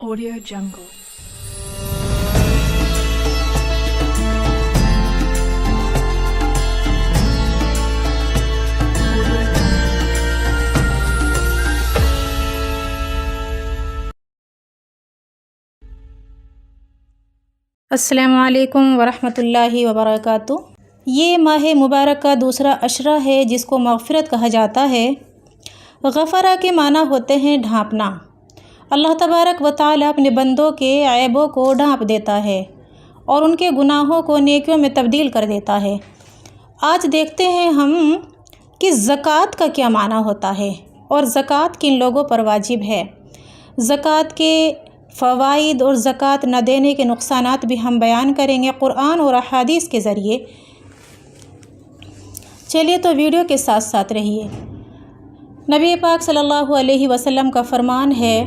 Audio Jungle. السلام علیکم ورحمۃ اللہ وبرکاتہ۔ یہ ماہ مبارک کا دوسرا عشرہ ہے جس کو مغفرت کہا جاتا ہے۔ غفرہ کے معنی ہوتے ہیں ڈھانپنا۔ اللہ تبارک و تعالی اپنے بندوں کے عیبوں کو ڈھانپ دیتا ہے اور ان کے گناہوں کو نیکیوں میں تبدیل کر دیتا ہے۔ آج دیکھتے ہیں ہم کہ زکوٰۃ کا کیا معنی ہوتا ہے اور زکوٰۃ کن لوگوں پر واجب ہے۔ زکوٰۃ کے فوائد اور زکوٰۃ نہ دینے کے نقصانات بھی ہم بیان کریں گے قرآن اور احادیث کے ذریعے۔ چلیے تو ویڈیو کے ساتھ ساتھ رہیے۔ نبی پاک صلی اللہ علیہ وسلم کا فرمان ہے،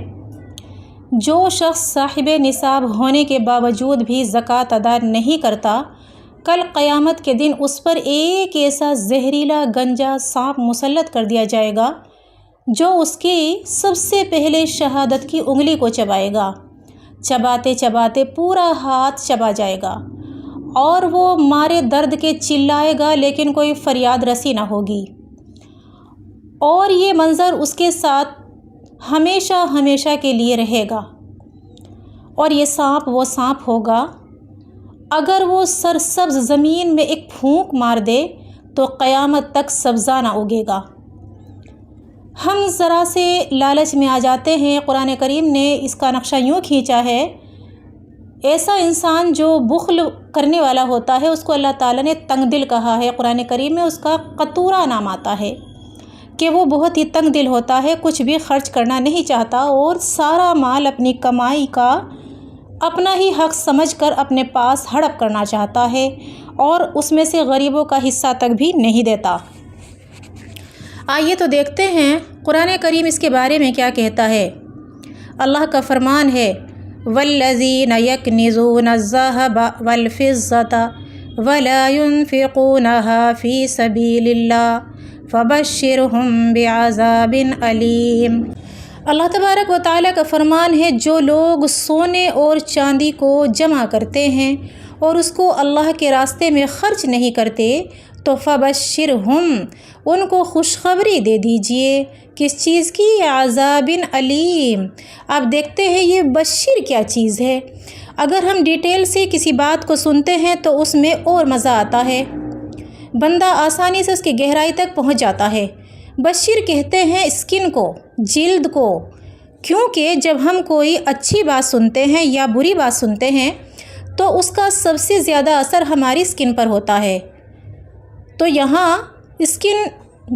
جو شخص صاحب نصاب ہونے کے باوجود بھی زکوٰۃ ادا نہیں کرتا، کل قیامت کے دن اس پر ایک ایسا زہریلا گنجا سانپ مسلط کر دیا جائے گا جو اس کی سب سے پہلے شہادت کی انگلی کو چبائے گا۔ چباتے چباتے پورا ہاتھ چبا جائے گا اور وہ مارے درد کے چلائے گا لیکن کوئی فریاد رسی نہ ہوگی، اور یہ منظر اس کے ساتھ ہمیشہ ہمیشہ کے لیے رہے گا۔ اور یہ سانپ وہ سانپ ہوگا، اگر وہ سرسبز زمین میں ایک پھونک مار دے تو قیامت تک سبزہ نہ اگے گا۔ ہم ذرا سے لالچ میں آ جاتے ہیں۔ قرآن کریم نے اس کا نقشہ یوں کھینچا ہے، ایسا انسان جو بخل کرنے والا ہوتا ہے اس کو اللہ تعالیٰ نے تنگ دل کہا ہے۔ قرآن کریم میں اس کا قطورہ نام آتا ہے کہ وہ بہت ہی تنگ دل ہوتا ہے، کچھ بھی خرچ کرنا نہیں چاہتا اور سارا مال اپنی کمائی کا اپنا ہی حق سمجھ کر اپنے پاس ہڑپ کرنا چاہتا ہے اور اس میں سے غریبوں کا حصہ تک بھی نہیں دیتا۔ آئیے تو دیکھتے ہیں قرآن کریم اس کے بارے میں کیا کہتا ہے۔ اللہ کا فرمان ہے، وَالَّذِينَ يَكْنِزُونَ الذَّهَبَ وَالْفِضَّةَ وَلَا يُنْفِقُونَهَا فِي سَبِيلِ اللَّهِ فَبَشِّرْهُم بِعَذَابٍ أَلِيمٍ۔ اللہ تبارک و تعالیٰ کا فرمان ہے، جو لوگ سونے اور چاندی کو جمع کرتے ہیں اور اس کو اللہ کے راستے میں خرچ نہیں کرتے تو فَبَشِّرْهُم، ان کو خوشخبری دے دیجئے۔ کس چیز کی؟ عذاب علیم۔ آپ دیکھتے ہیں یہ بشیر کیا چیز ہے۔ اگر ہم ڈیٹیل سے کسی بات کو سنتے ہیں تو اس میں اور مزہ آتا ہے، بندہ آسانی سے اس کی گہرائی تک پہنچ جاتا ہے۔ بشیر کہتے ہیں اسکن کو، جلد کو، کیونکہ جب ہم کوئی اچھی بات سنتے ہیں یا بری بات سنتے ہیں تو اس کا سب سے زیادہ اثر ہماری اسکن پر ہوتا ہے۔ تو یہاں اسکن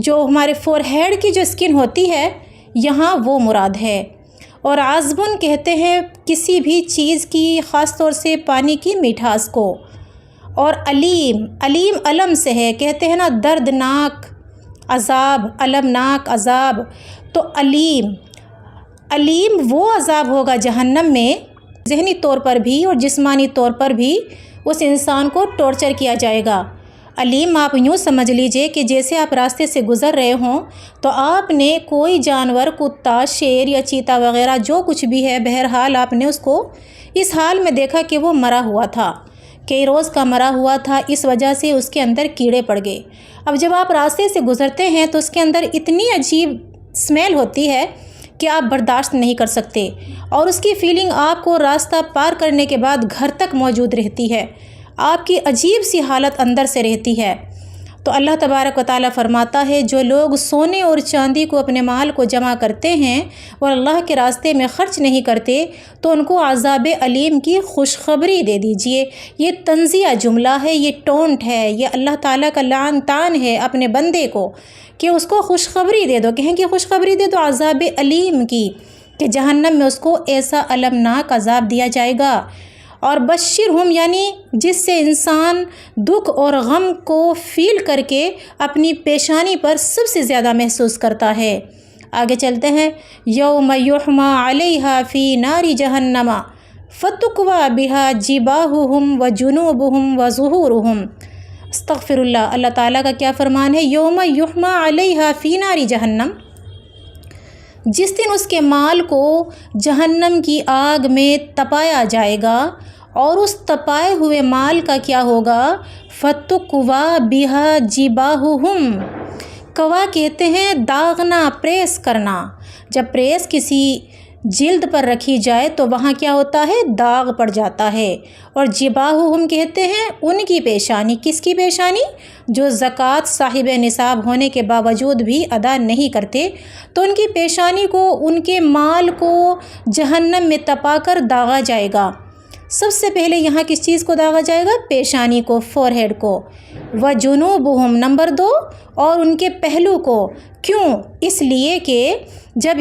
جو ہمارے فور ہیڈ کی جو اسکن ہوتی ہے، یہاں وہ مراد ہے۔ اور عذبن کہتے ہیں کسی بھی چیز کی، خاص طور سے پانی کی میٹھاس کو۔ اور علیم، علیم علم سے ہے، کہتے ہیں نا دردناک عذاب، المناک عذاب۔ تو علیم، علیم وہ عذاب ہوگا جہنم میں، ذہنی طور پر بھی اور جسمانی طور پر بھی اس انسان کو ٹارچر کیا جائے گا۔ علیم آپ یوں سمجھ لیجئے کہ جیسے آپ راستے سے گزر رہے ہوں تو آپ نے کوئی جانور، کتا، شیر یا چیتا وغیرہ جو کچھ بھی ہے، بہرحال آپ نے اس کو اس حال میں دیکھا کہ وہ مرا ہوا تھا، کئی روز کا مرا ہوا تھا، اس وجہ سے اس کے اندر کیڑے پڑ گئے۔ اب جب آپ راستے سے گزرتے ہیں تو اس کے اندر اتنی عجیب اسمیل ہوتی ہے کہ آپ برداشت نہیں کر سکتے، اور اس کی فیلنگ آپ کو راستہ پار کرنے کے بعد گھر تک موجود رہتی ہے، آپ کی عجیب سی حالت اندر سے رہتی ہے۔ تو اللہ تبارک و تعالیٰ فرماتا ہے، جو لوگ سونے اور چاندی کو، اپنے مال کو جمع کرتے ہیں اور اللہ کے راستے میں خرچ نہیں کرتے تو ان کو عذاب علیم کی خوشخبری دے دیجئے۔ یہ تنزیہ جملہ ہے، یہ ٹونٹ ہے، یہ اللہ تعالیٰ کا لعن طعن ہے اپنے بندے کو کہ اس کو خوشخبری دے دو۔ کہیں کہ خوشخبری دے دو عذاب علیم کی، کہ جہنم میں اس کو ایسا المناک عذاب دیا جائے گا۔ اور بشرہم یعنی جس سے انسان دکھ اور غم کو فیل کر کے اپنی پیشانی پر سب سے زیادہ محسوس کرتا ہے۔ آگے چلتے ہیں، یوم یحمى علیہا فی نار جہنم فتکوی بہا جباہہم وجنوبہم وظہورہم۔ استغفر اللہ۔ اللہ تعالیٰ کا کیا فرمان ہے، یوم یحمى علیہا فی نار جہنم، جس دن اس کے مال کو جہنم کی آگ میں تپایا جائے گا اور اس تپائے ہوئے مال کا کیا ہوگا؟ فَتُقْوَى بِهَا جِبَاهُهُمْ، قوا کہتے ہیں داغنا، پریس کرنا۔ جب پریس کسی جلد پر رکھی جائے تو وہاں کیا ہوتا ہے؟ داغ پڑ جاتا ہے۔ اور جباہہم کہتے ہیں ان کی پیشانی۔ کس کی پیشانی؟ جو زکوٰۃ صاحب نصاب ہونے کے باوجود بھی ادا نہیں کرتے، تو ان کی پیشانی کو، ان کے مال کو جہنم میں تپا کر داغا جائے گا۔ سب سے پہلے یہاں کس چیز کو داغا جائے گا؟ پیشانی کو، فور ہیڈ کو۔ وجنوبہم نمبر 2، اور ان کے پہلو کو۔ کیوں؟ اس لیے کہ جب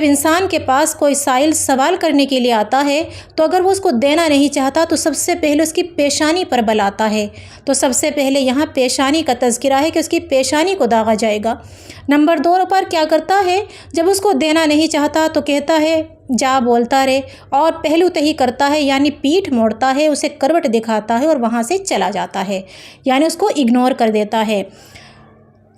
انسان کے پاس کوئی سائل سوال کرنے کے لیے آتا ہے تو اگر وہ اس کو دینا نہیں چاہتا تو سب سے پہلے اس کی پیشانی پر بل آتا ہے۔ تو سب سے پہلے یہاں پیشانی کا تذکرہ ہے کہ اس کی پیشانی کو داغا جائے گا۔ نمبر 2 پر کیا کرتا ہے؟ جب اس کو دینا نہیں چاہتا تو کہتا ہے جا بولتا رہے، اور پہلو تہی کرتا ہے، یعنی پیٹھ موڑتا ہے، اسے کروٹ دکھاتا ہے اور وہاں سے چلا جاتا ہے، یعنی اس کو اگنور کر دیتا ہے۔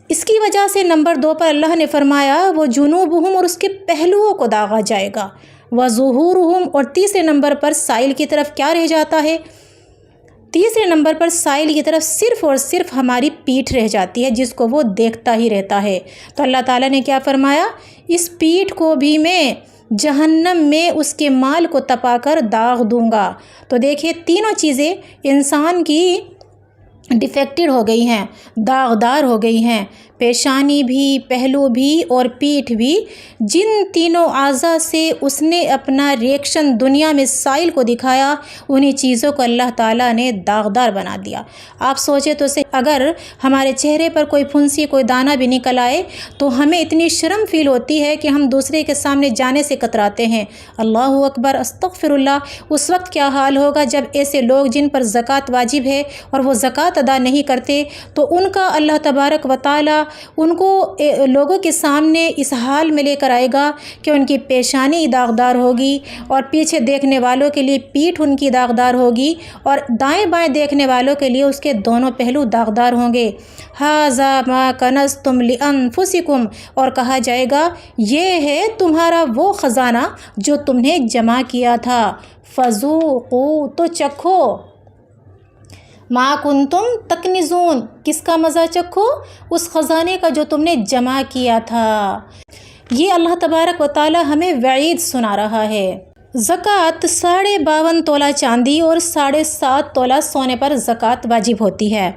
اس کی وجہ سے نمبر 2 پر اللہ نے فرمایا وہ جنوبہم، اور اس کے پہلوؤں کو داغا جائے گا۔ وظہورہم، اور تیسرے نمبر پر سائل کی طرف کیا رہ جاتا ہے؟ تیسرے نمبر پر سائل کی طرف صرف اور صرف ہماری پیٹھ رہ جاتی ہے، جس کو وہ دیکھتا ہی رہتا ہے۔ تو اللہ تعالیٰ نے کیا فرمایا؟ اس پیٹھ کو بھی میں جہنم میں اس کے مال کو تپا کر داغ دوں گا۔ تو دیکھیے تینوں چیزیں انسان کی ڈیفیکٹڈ ہو گئی ہیں، داغدار ہو گئی ہیں، پیشانی بھی، پہلو بھی اور پیٹھ بھی۔ جن تینوں اعضاء سے اس نے اپنا ریئیکشن دنیا میں سائل کو دکھایا، انہی چیزوں کو اللہ تعالیٰ نے داغدار بنا دیا۔ آپ سوچے تو سے اگر ہمارے چہرے پر کوئی پھنسی، کوئی دانہ بھی نکل آئے تو ہمیں اتنی شرم فیل ہوتی ہے کہ ہم دوسرے کے سامنے جانے سے کتراتے ہیں۔ اللہ اکبر، استغفر اللہ۔ اس وقت کیا حال ہوگا جب ایسے لوگ جن پر زکوٰۃ واجب ہے اور وہ زکوٰۃ ادا نہیں کرتے، تو ان کا اللہ تبارک و تعالیٰ ان کو لوگوں کے سامنے اس حال میں لے کر آئے گا کہ ان کی پیشانی داغدار ہوگی، اور پیچھے دیکھنے والوں کے لیے پیٹھ ان کی داغدار ہوگی، اور دائیں بائیں دیکھنے والوں کے لیے اس کے دونوں پہلو داغدار ہوں گے۔ ھذا ما کنزتم لانفسکم، اور کہا جائے گا یہ ہے تمہارا وہ خزانہ جو تم نے جمع کیا تھا، فذوقوا، تو چکھو، ما کنتم تکنزون، کس کا مزہ چکھو؟ اس خزانے کا جو تم نے جمع کیا تھا۔ یہ اللہ تبارک و تعالی ہمیں وعید سنا رہا ہے۔ زکوٰۃ 52.5 تولہ چاندی اور 7.5 تولہ سونے پر زکوٰۃ واجب ہوتی ہے۔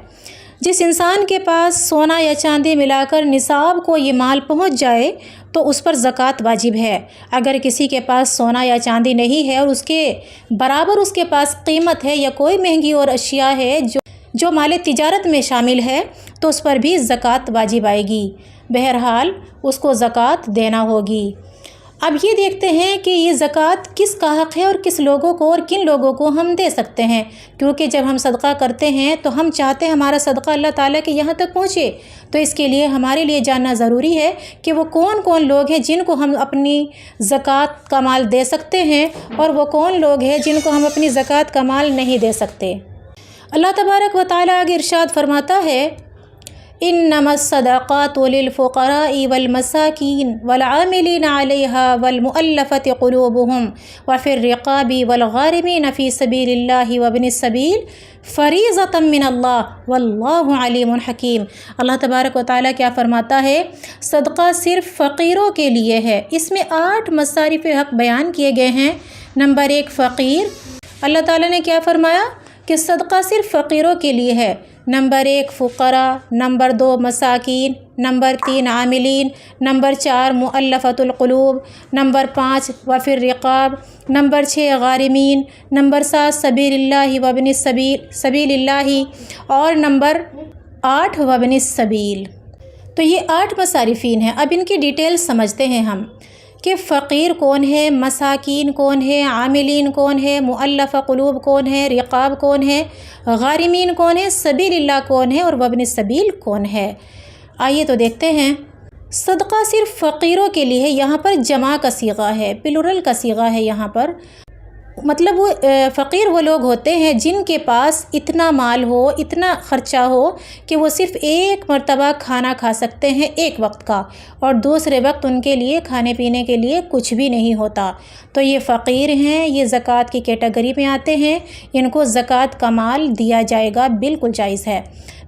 جس انسان کے پاس سونا یا چاندی ملا کر نصاب کو یہ مال پہنچ جائے تو اس پر زکوٰۃ واجب ہے۔ اگر کسی کے پاس سونا یا چاندی نہیں ہے اور اس کے برابر اس کے پاس قیمت ہے یا کوئی مہنگی اور اشیاء ہے جو مال تجارت میں شامل ہے تو اس پر بھی زکوٰۃ واجب آئے گی۔ بہرحال اس کو زکوٰۃ دینا ہوگی۔ اب یہ دیکھتے ہیں کہ یہ زکوٰۃ کس کا حق ہے اور کس لوگوں کو اور کن لوگوں کو ہم دے سکتے ہیں، کیونکہ جب ہم صدقہ کرتے ہیں تو ہم چاہتے ہیں ہمارا صدقہ اللہ تعالیٰ کے یہاں تک پہنچے، تو اس کے لیے ہمارے لیے جاننا ضروری ہے کہ وہ کون کون لوگ ہیں جن کو ہم اپنی زکوٰۃ کا مال دے سکتے ہیں، اور وہ کون لوگ ہیں جن کو ہم اپنی زکوٰۃ کا مال نہیں دے سکتے۔ اللہ تبارک و تعالیٰ آگے ارشاد فرماتا ہے انما الصدقات للفقراء والمساکین والعاملین علیہا والمؤلفۃ قلوبہم وفی الرقاب والغارمین فی سبیل اللہ وابن السبیل فریضۃ من اللہ واللہ علیم حکیم۔ اللہ تبارک و تعالیٰ کیا فرماتا ہے؟ صدقہ صرف فقیروں کے لیے ہے۔ اس میں 8 مصارف حق بیان کیے گئے ہیں۔ نمبر 1 فقیر، اللہ تعالیٰ نے کیا فرمایا کہ صدقہ صرف فقیروں کے لیے ہے۔ نمبر 1 فقراء، نمبر 2 مساکین، نمبر 3 عاملین، نمبر 4 مؤلفۃ القلوب، نمبر 5 وفی الرقاب، نمبر 6 غارمین، نمبر 7 سبیل اللہ وابن سبیل اللہ، اور نمبر 8 وابن السبیل۔ تو یہ 8 مصارفین ہیں۔ اب ان کی ڈیٹیل سمجھتے ہیں ہم کہ فقیر کون ہے، مساکین کون ہے، عاملین کون ہے، مؤلفہ قلوب کون ہے، رقاب کون ہے، غارمین کون ہے، سبیل اللہ کون ہے، اور وابن السبیل کون ہے۔ آئیے تو دیکھتے ہیں۔ صدقہ صرف فقیروں کے لیے ہے، یہاں پر جمع کا صیغہ ہے، پلورل کا صیغہ ہے یہاں پر۔ مطلب وہ فقیر وہ لوگ ہوتے ہیں جن کے پاس اتنا مال ہو، اتنا خرچہ ہو کہ وہ صرف ایک مرتبہ کھانا کھا سکتے ہیں ایک وقت کا، اور دوسرے وقت ان کے لیے کھانے پینے کے لیے کچھ بھی نہیں ہوتا، تو یہ فقیر ہیں، یہ زکوٰۃ کی کیٹیگری میں آتے ہیں، ان کو زکوٰۃ کا مال دیا جائے گا، بالکل جائز ہے۔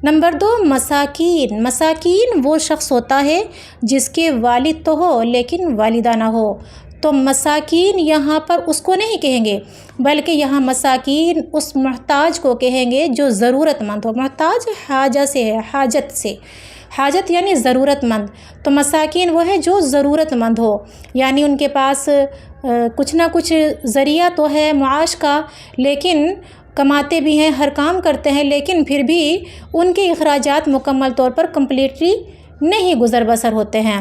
نمبر 2، مساکین۔ مساکین وہ شخص ہوتا ہے جس کے والد تو ہو لیکن والدہ نہ ہو، تو مساکین یہاں پر اس کو نہیں کہیں گے، بلکہ یہاں مساکین اس محتاج کو کہیں گے جو ضرورت مند ہو۔ محتاج حاجہ سے ہے، حاجت سے، حاجت یعنی ضرورت مند، تو مساکین وہ ہے جو ضرورت مند ہو، یعنی ان کے پاس کچھ نہ کچھ ذریعہ تو ہے معاش کا، لیکن کماتے بھی ہیں، ہر کام کرتے ہیں، لیکن پھر بھی ان کے اخراجات مکمل طور پر کمپلیٹلی نہیں گزر بسر ہوتے ہیں،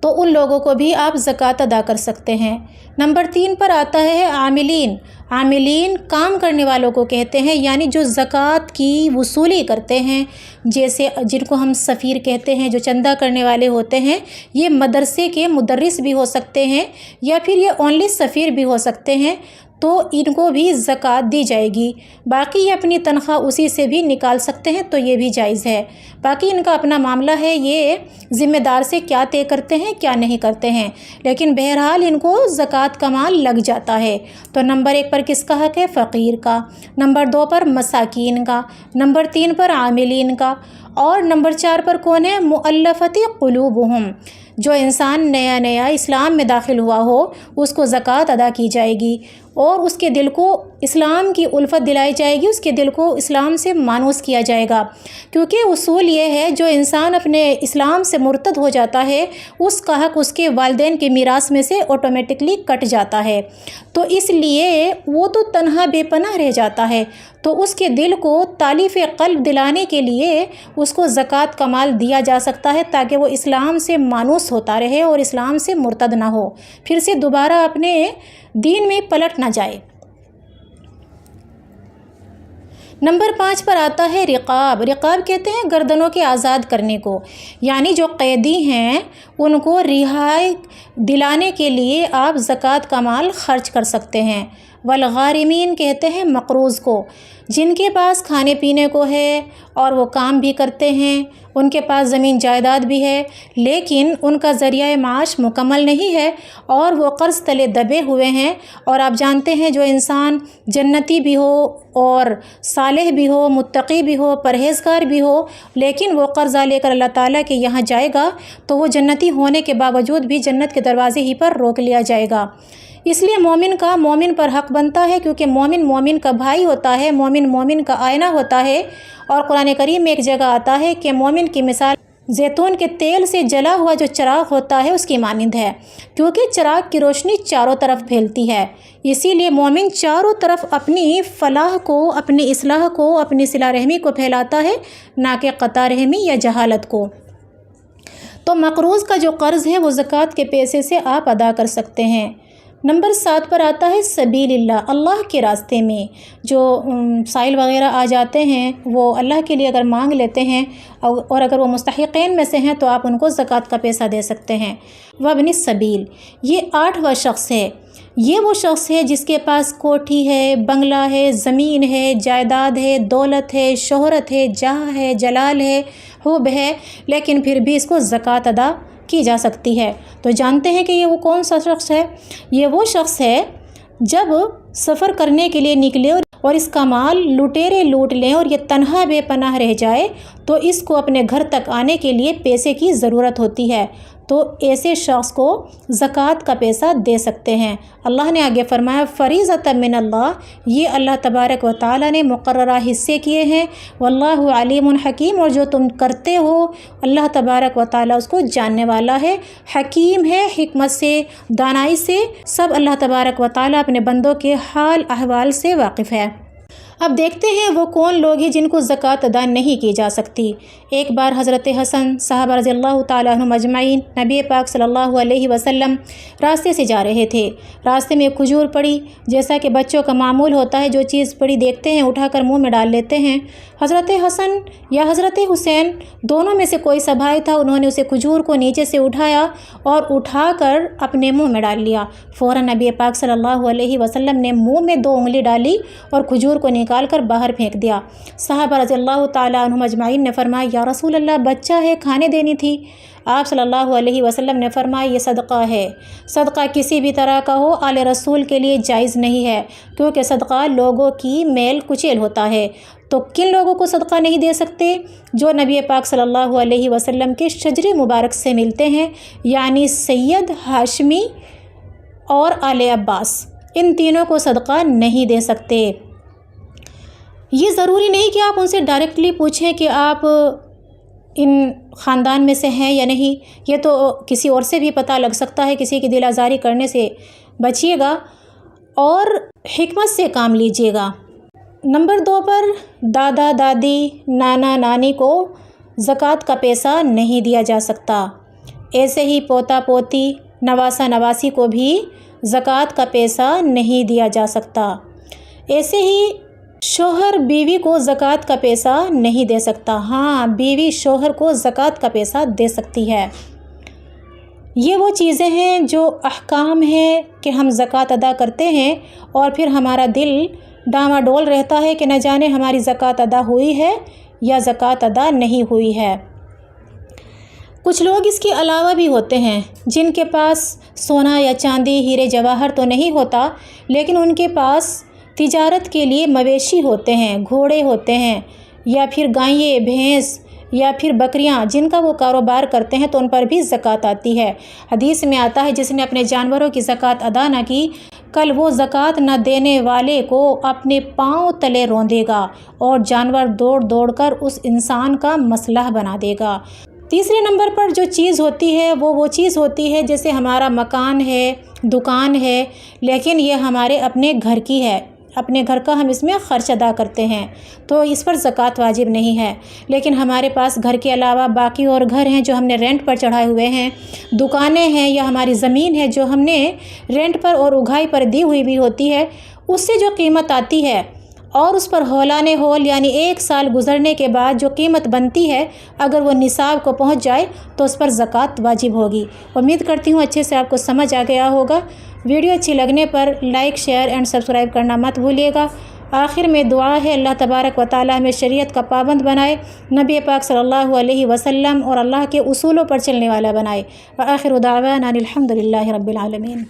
تو ان لوگوں کو بھی آپ زکوٰۃ ادا کر سکتے ہیں۔ نمبر 3 پر آتا ہے عاملین۔ عاملین کام کرنے والوں کو کہتے ہیں، یعنی جو زکوٰۃ کی وصولی کرتے ہیں، جیسے جن کو ہم سفیر کہتے ہیں، جو چندہ کرنے والے ہوتے ہیں، یہ مدرسے کے مدرس بھی ہو سکتے ہیں یا پھر یہ اونلی سفیر بھی ہو سکتے ہیں، تو ان کو بھی زکوٰۃ دی جائے گی۔ باقی یہ اپنی تنخواہ اسی سے بھی نکال سکتے ہیں، تو یہ بھی جائز ہے۔ باقی ان کا اپنا معاملہ ہے، یہ ذمہ دار سے کیا طے کرتے ہیں کیا نہیں کرتے ہیں، لیکن بہرحال ان کو زکوٰۃ کا مال لگ جاتا ہے۔ تو نمبر 1 پر کس کا حق ہے؟ فقیر کا۔ نمبر 2 پر مساکین کا۔ نمبر 3 پر عاملین کا۔ اور نمبر 4 پر کون ہے؟ مؤلفۃ قلوبہم۔ جو انسان نیا اسلام میں داخل ہوا ہو اس کو زکوٰۃ ادا کی جائے گی، اور اس کے دل کو اسلام کی الفت دلائی جائے گی، اس کے دل کو اسلام سے مانوس کیا جائے گا، کیونکہ اصول یہ ہے جو انسان اپنے اسلام سے مرتد ہو جاتا ہے اس کا حق اس کے والدین کے میراث میں سے آٹومیٹکلی کٹ جاتا ہے، تو اس لیے وہ تو تنہا بے پناہ رہ جاتا ہے، تو اس کے دل کو تالیف قلب دلانے کے لیے اس کو زکوٰۃ کا مال دیا جا سکتا ہے، تاکہ وہ اسلام سے مانوس ہوتا رہے اور اسلام سے مرتد نہ ہو، پھر سے دوبارہ اپنے دین میں پلٹ نہ جائے۔ نمبر 5 پر آتا ہے رقاب۔ رقاب کہتے ہیں گردنوں کے آزاد کرنے کو، یعنی جو قیدی ہیں ان کو رہائی دلانے کے لیے آپ زکوٰۃ کا مال خرچ کر سکتے ہیں۔ والغارمین کہتے ہیں مقروض کو، جن کے پاس کھانے پینے کو ہے اور وہ کام بھی کرتے ہیں، ان کے پاس زمین جائیداد بھی ہے، لیکن ان کا ذریعہ معاش مکمل نہیں ہے اور وہ قرض تلے دبے ہوئے ہیں، اور آپ جانتے ہیں جو انسان جنتی بھی ہو اور صالح بھی ہو، متقی بھی ہو، پرہیزگار بھی ہو، لیکن وہ قرضہ لے کر اللہ تعالیٰ کے یہاں جائے گا تو وہ جنتی ہونے کے باوجود بھی جنت کے دروازے ہی پر روک لیا جائے گا۔ اس لیے مومن پر حق بنتا ہے، کیونکہ مومن کا بھائی ہوتا ہے، مومن کا آئینہ ہوتا ہے، اور قرآن کریم میں ایک جگہ آتا ہے کہ مومن کی مثال زیتون کے تیل سے جلا ہوا جو چراغ ہوتا ہے اس کی مانند ہے، کیونکہ چراغ کی روشنی چاروں طرف پھیلتی ہے، اسی لیے مومن چاروں طرف اپنی فلاح کو، اپنی اصلاح کو، اپنی صلہ رحمی کو پھیلاتا ہے، نہ کہ قطع رحمی یا جہالت کو۔ تو مقروض کا جو قرض ہے وہ زکوٰۃ کے پیسے سے آپ ادا کر سکتے ہیں۔ نمبر 7 پر آتا ہے سبیل اللہ کے راستے میں جو سائل وغیرہ آ جاتے ہیں وہ اللہ کے لیے اگر مانگ لیتے ہیں اور اگر وہ مستحقین میں سے ہیں تو آپ ان کو زکوٰۃ کا پیسہ دے سکتے ہیں۔ وابن السبیل، یہ 8واں شخص ہے، یہ وہ شخص ہے جس کے پاس کوٹھی ہے، بنگلہ ہے، زمین ہے، جائیداد ہے، دولت ہے، شہرت ہے، جاہ ہے، جلال ہے، حب ہے، لیکن پھر بھی اس کو زکوٰۃ ادا کی جا سکتی ہے۔ تو جانتے ہیں کہ یہ وہ کون سا شخص ہے؟ یہ وہ شخص ہے جب سفر کرنے کے لیے نکلے اور اس کا مال لٹیرے لوٹ لیں اور یہ تنہا بے پناہ رہ جائے تو اس کو اپنے گھر تک آنے کے لیے پیسے کی ضرورت ہوتی ہے، تو ایسے شخص کو زکوٰۃ کا پیسہ دے سکتے ہیں۔ اللہ نے آگے فرمایا فریضۃ من اللہ، یہ اللہ تبارک و تعالیٰ نے مقررہ حصے کیے ہیں، واللہ علیم حکیم، اور جو تم کرتے ہو اللہ تبارک و تعالیٰ اس کو جاننے والا ہے، حکیم ہے، حکمت سے، دانائی سے، سب اللہ تبارک و تعالیٰ اپنے بندوں کے حال احوال سے واقف ہے۔ اب دیکھتے ہیں وہ کون لوگ ہیں جن کو زکوٰۃ ادا نہیں کی جا سکتی۔ ایک بار حضرت حسن صحابہ رضی اللہ تعالیٰ عنہم اجمعین نبی پاک صلی اللہ علیہ وسلم راستے سے جا رہے تھے۔ راستے میں ایک کھجور پڑی، جیسا کہ بچوں کا معمول ہوتا ہے، جو چیز پڑی دیکھتے ہیں اٹھا کر منہ میں ڈال لیتے ہیں۔ حضرت حسن یا حضرت حسین دونوں میں سے کوئی سا بھائی تھا، انہوں نے اسے کھجور کو نیچے سے اٹھایا اور اٹھا کر اپنے منہ میں ڈال لیا۔ فوراً نبی پاک صلی اللہ علیہ وسلم نے منہ میں 2 انگلی ڈالی اور کھجور کو نکال کر باہر پھینک دیا۔ صحابہ رضی اللہ تعالیٰ عنہم اجمعین نے فرمایا، یا رسول اللہ، بچہ ہے، کھانے دینی تھی۔ آپ صلی اللہ علیہ وسلم نے فرمایا، یہ صدقہ ہے۔ صدقہ کسی بھی طرح کا ہو آل رسول کے لیے جائز نہیں ہے، کیونکہ صدقہ لوگوں کی میل کچیل ہوتا ہے۔ تو کن لوگوں کو صدقہ نہیں دے سکتے؟ جو نبی پاک صلی اللہ علیہ وسلم کے شجر مبارک سے ملتے ہیں، یعنی سید، ہاشمی اور آل عباس، ان تینوں کو صدقہ نہیں دے سکتے۔ یہ ضروری نہیں کہ آپ ان سے ڈائریکٹلی پوچھیں کہ آپ ان خاندان میں سے ہیں یا نہیں، یہ تو کسی اور سے بھی پتہ لگ سکتا ہے۔ کسی کی دل آزاری کرنے سے بچیے گا اور حکمت سے کام لیجیے گا۔ نمبر 2 پر دادا دادی، نانا نانی کو زکوٰۃ کا پیسہ نہیں دیا جا سکتا۔ ایسے ہی پوتا پوتی، نواسا نواسی کو بھی زکوٰۃ کا پیسہ نہیں دیا جا سکتا۔ ایسے ہی شوہر بیوی کو زکوٰۃ کا پیسہ نہیں دے سکتا۔ ہاں، بیوی شوہر کو زکوٰۃ کا پیسہ دے سکتی ہے۔ یہ وہ چیزیں ہیں جو احکام ہیں کہ ہم زکوٰۃ ادا کرتے ہیں اور پھر ہمارا دل ڈاواڈول رہتا ہے کہ نہ جانے ہماری زکوٰۃ ادا ہوئی ہے یا زکوٰۃ ادا نہیں ہوئی ہے۔ کچھ لوگ اس کے علاوہ بھی ہوتے ہیں جن کے پاس سونا یا چاندی، ہیرے جواہر تو نہیں ہوتا، لیکن ان کے پاس تجارت کے لیے مویشی ہوتے ہیں، گھوڑے ہوتے ہیں، یا پھر گائیں، بھینس یا پھر بکریاں، جن کا وہ کاروبار کرتے ہیں، تو ان پر بھی زکوٰۃ آتی ہے۔ حدیث میں آتا ہے، جس نے اپنے جانوروں کی زکوٰۃ ادا نہ کی، کل وہ زکوٰۃ نہ دینے والے کو اپنے پاؤں تلے روندے گا اور جانور دوڑ دوڑ کر اس انسان کا مسلح بنا دے گا۔ تیسرے نمبر پر جو چیز ہوتی ہے وہ چیز ہوتی ہے جیسے ہمارا مکان ہے، دکان ہے، لیکن یہ ہمارے اپنے گھر کی ہے، اپنے گھر کا ہم اس میں خرچ ادا کرتے ہیں، تو اس پر زکوٰۃ واجب نہیں ہے۔ لیکن ہمارے پاس گھر کے علاوہ باقی اور گھر ہیں جو ہم نے رینٹ پر چڑھائے ہوئے ہیں، دکانیں ہیں یا ہماری زمین ہے جو ہم نے رینٹ پر اور اگائی پر دی ہوئی بھی ہوتی ہے، اس سے جو قیمت آتی ہے اور اس پر ہولانِ ہول یعنی 1 سال گزرنے کے بعد جو قیمت بنتی ہے، اگر وہ نصاب کو پہنچ جائے تو اس پر زکوٰۃ واجب ہوگی۔ امید کرتی ہوں اچھے سے آپ کو سمجھ آ گیا ہوگا۔ ویڈیو اچھی لگنے پر لائک، شیئر اینڈ سبسکرائب کرنا مت بھولیے گا۔ آخر میں دعا ہے، اللہ تبارک و تعالی ہمیں شریعت کا پابند بنائے، نبی پاک صلی اللہ علیہ وسلم اور اللہ کے اصولوں پر چلنے والا بنائے۔ وآخر دعوانا الحمد للہ رب العالمین۔